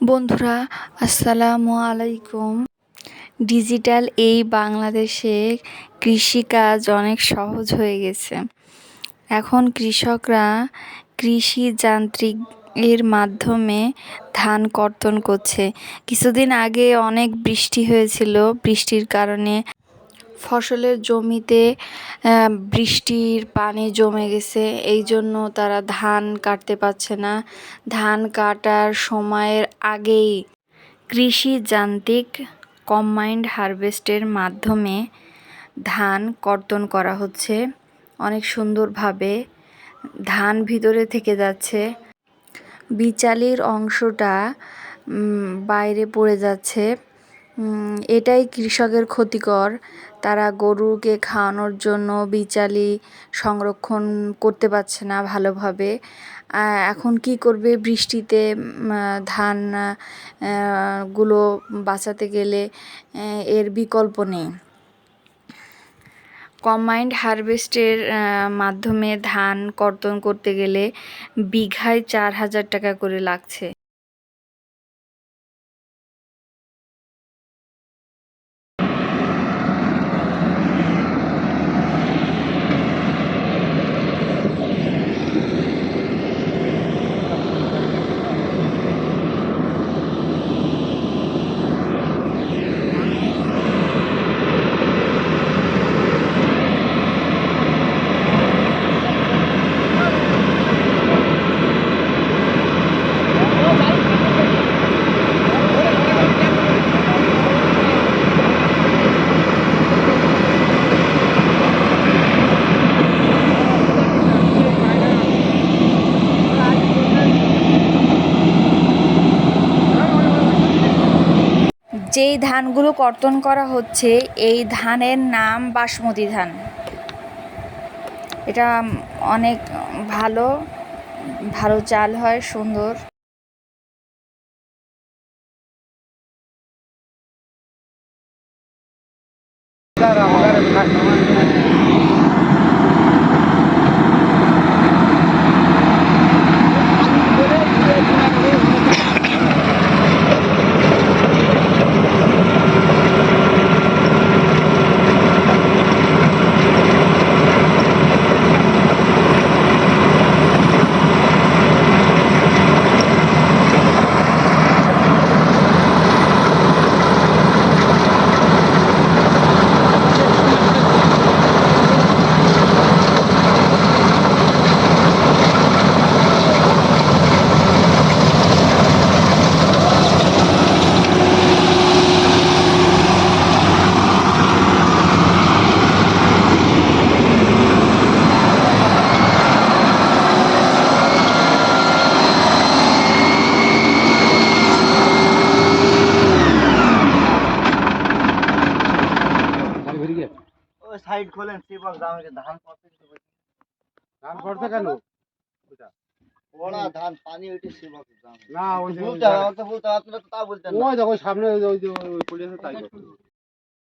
বন্ধুরা, আসসালামু আলাইকুম। ডিজিটাল এই বাংলাদেশে কৃষিকাজ অনেক সহজ হয়ে গেছে। এখন কৃষকরা কৃষি যান্ত্রিক এর মাধ্যমে ধান কর্তন করছে। কিছুদিন আগে অনেক বৃষ্টি হয়েছিল, বৃষ্টির কারণে ফসলের জমিতে বৃষ্টির পানি জমে গেছে, এই জন্য তারা ধান কাটতে পারছে না। ধান কাটার সময়ের আগেই কৃষি যান্ত্রিক কম্বাইন্ড হারভেস্টের মাধ্যমে ধান কর্তন করা হচ্ছে। অনেক সুন্দরভাবে ধান ভিতরে থেকে যাচ্ছে, বিচালির অংশটা বাইরে পড়ে যাচ্ছে। এটাই কৃষকের ক্ষতিকর। তারা গরুকে খাওয়ানোর জন্য বিচালি সংরক্ষণ করতে পারছে না ভালোভাবে। এখন কি করবে? বৃষ্টিতে ধান গুলো বাঁচাতে গেলে এর বিকল্প নেই। কম্বাইন্ড হারভেস্টের মাধ্যমে ধান কর্তন করতে গেলে বিঘায় 4,000 টাকা করে লাগছে। যেই ধানগুলো কর্তন করা হচ্ছে এই ধানের নাম বাসমতি ধান। এটা অনেক ভালো ভালো চাল হয়, সুন্দর। সাইড খোলেন সিবক দামে ধান পড়তে ধান পড়তে কেন ওরা ধান পানি ওইটা সিবক দাম না ওই বলতে আপনারা তো তা বলতেন ওই দেখো সামনে ওই পুলিশ তাই